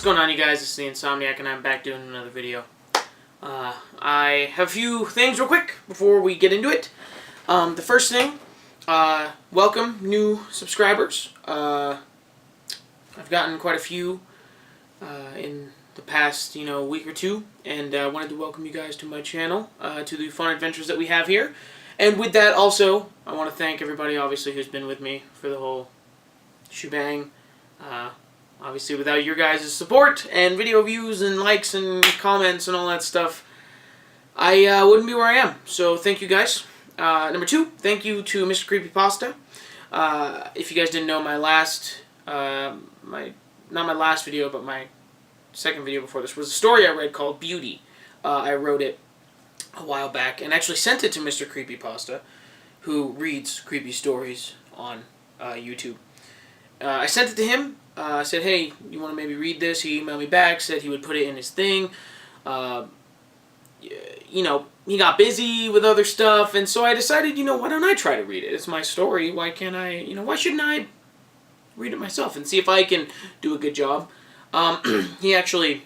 What's going on, you guys? It's the Insomniac, and I'm back doing another video. I have a few things real quick before we get into it. The first thing, welcome new subscribers. I've gotten quite a few in the past, week or two, and I wanted to welcome you guys to my channel, to the fun adventures that we have here. And with that, also, I want to thank everybody, obviously, who's been with me for the whole shebang. Obviously, without your guys' support and video views and likes and comments and all that stuff, I wouldn't be where I am. So thank you guys. Number two, thank you to MrCreepyPasta. If you guys didn't know, my last, not my last video, but my second video before this was a story I read called Beauty. I wrote it a while back and actually sent it to MrCreepyPasta, who reads creepy stories on YouTube. I sent it to him. I said, hey, you want to maybe read this? He emailed me back, said he would put it in his thing. He got busy with other stuff, and so I decided, why don't I try to read it? It's my story. Why can't I, why shouldn't I read it myself and see if I can do a good job? He actually,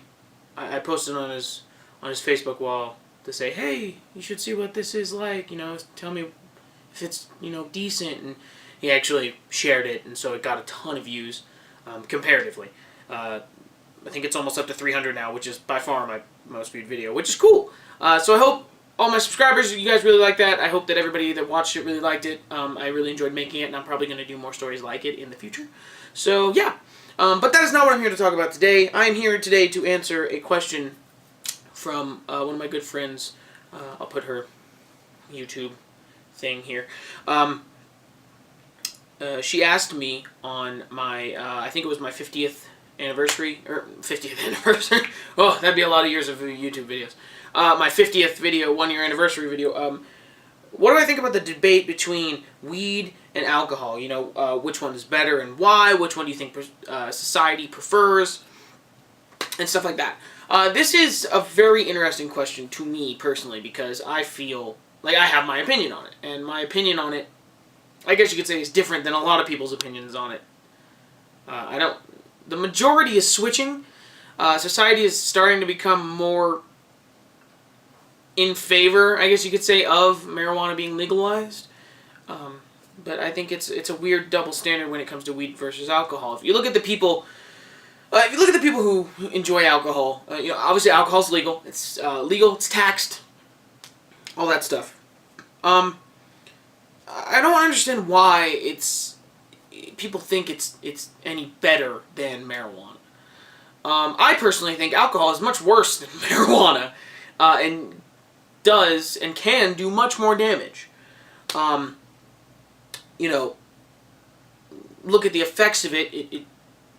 I posted on his Facebook wall to say, hey, you should see what this is like, tell me if it's, decent, and he actually shared it, and so it got a ton of views. Comparatively. I think it's almost up to 300 now, which is by far my most viewed video, which is cool. So I hope all my subscribers, you guys really like that. I hope that everybody that watched it really liked it. I really enjoyed making it, and I'm probably going to do more stories like it in the future. So, yeah. But that is not what I'm here to talk about today. I am here today to answer a question from one of my good friends. I'll put her YouTube thing here. She asked me on my, I think it was my 50th anniversary, or 50th anniversary, oh, that'd be a lot of years of YouTube videos, my 50th video, 1-year anniversary video, what do I think about the debate between weed and alcohol? Which one is better and why? Which one do you think society prefers? And stuff like that. This is a very interesting question to me, personally, because I feel like I have my opinion on it, and my opinion on it, I guess you could say, it's different than a lot of people's opinions on it. The majority is switching. Society is starting to become more in favor, I guess you could say, of marijuana being legalized. But I think it's a weird double standard when it comes to weed versus alcohol. If you look at the people, who enjoy alcohol, obviously alcohol's legal. It's legal. It's taxed. All that stuff. I don't understand why people think it's any better than marijuana. I personally think alcohol is much worse than marijuana, and does and can do much more damage. Look at the effects of it. It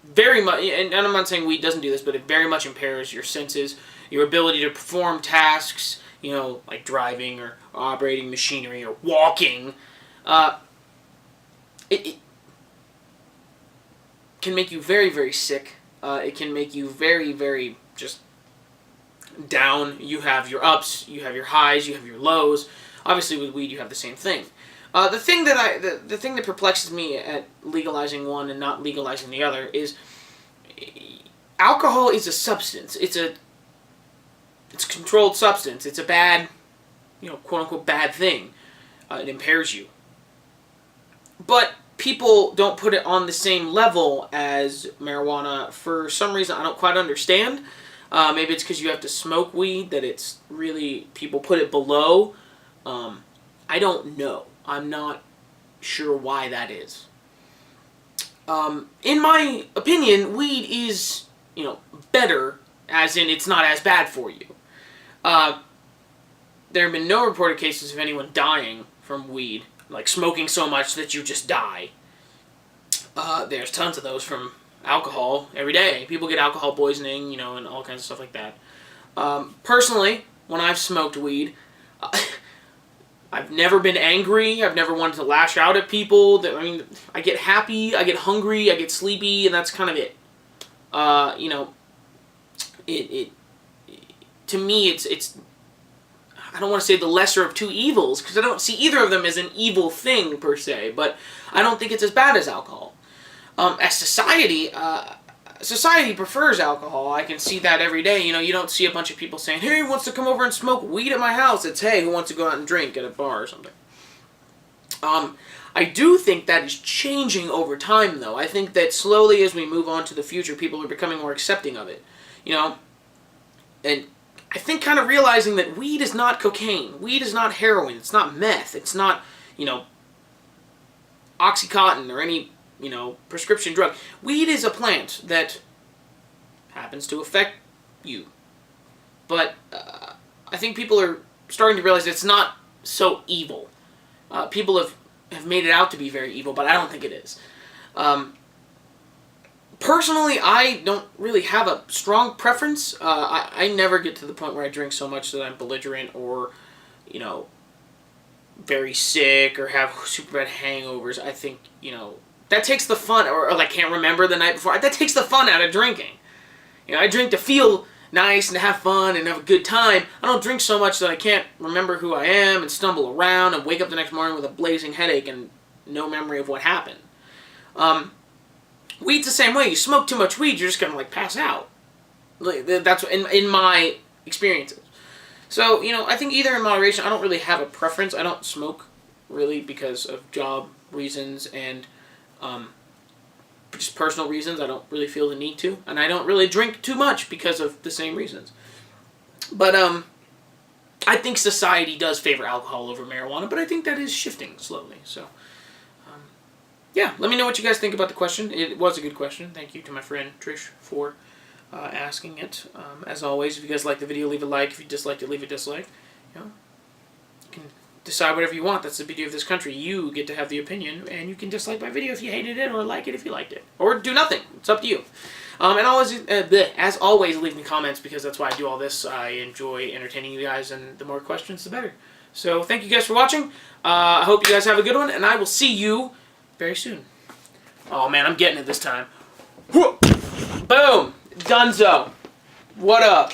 very much, and I'm not saying weed doesn't do this, but it very much impairs your senses, your ability to perform tasks, like driving or operating machinery or walking. It can make you very, very sick. It can make you very, very just down. You have your ups, you have your highs, you have your lows. Obviously, with weed, you have the same thing. The thing that perplexes me at legalizing one and not legalizing the other is alcohol is a substance. It's a controlled substance. It's a bad, quote unquote bad thing. It impairs you. But people don't put it on the same level as marijuana for some reason I don't quite understand. Maybe it's because you have to smoke weed that it's really, people put it below. I don't know. I'm not sure why that is. In my opinion, weed is, better, as in it's not as bad for you. There have been no reported cases of anyone dying from weed. Like smoking so much that you just die. There's tons of those from alcohol every day. People get alcohol poisoning, and all kinds of stuff like that. Personally, when I've smoked weed, I've never been angry. I've never wanted to lash out at people. I get happy, I get hungry, I get sleepy, and that's kind of it. To me, it's I don't want to say the lesser of two evils, because I don't see either of them as an evil thing, per se, but I don't think it's as bad as alcohol. As society, society prefers alcohol. I can see that every day. You know, you don't see a bunch of people saying, hey, who wants to come over and smoke weed at my house? It's, hey, who wants to go out and drink at a bar or something. I do think that is changing over time, though. I think that slowly as we move on to the future, people are becoming more accepting of it. You know, and I think kind of realizing that weed is not cocaine. Weed is not heroin. It's not meth. It's not, you know, Oxycontin or any, you know, prescription drug. Weed is a plant that happens to affect you. But I think people are starting to realize it's not so evil. People have made it out to be very evil, but I don't think it is. Personally, I don't really have a strong preference. I never get to the point where I drink so much that I'm belligerent or, you know, very sick or have super bad hangovers. I think, you know, that takes the fun, or I can't remember the night before. That takes the fun out of drinking. You know, I drink to feel nice and to have fun and have a good time. I don't drink so much that I can't remember who I am and stumble around and wake up the next morning with a blazing headache and no memory of what happened. Weed's the same way. You smoke too much weed, you're just gonna like pass out. That's in my experiences. So, you know, I think either in moderation. I don't really have a preference. I don't smoke really because of job reasons and just personal reasons. I don't really feel the need to, and I don't really drink too much because of the same reasons. But I think society does favor alcohol over marijuana, but I think that is shifting slowly. So, yeah, let me know what you guys think about the question. It was a good question. Thank you to my friend Trish for asking it. As always, if you guys like the video, leave a like. If you disliked it, leave a dislike. You know, you can decide whatever you want. That's the beauty of this country. You get to have the opinion, and you can dislike my video if you hated it, or like it if you liked it, or do nothing. It's up to you. And always, as always, leave me comments because that's why I do all this. I enjoy entertaining you guys, and the more questions, the better. So thank you guys for watching. I hope you guys have a good one, and I will see you very soon. Oh man, I'm getting it this time. Boom! Dunzo! What up?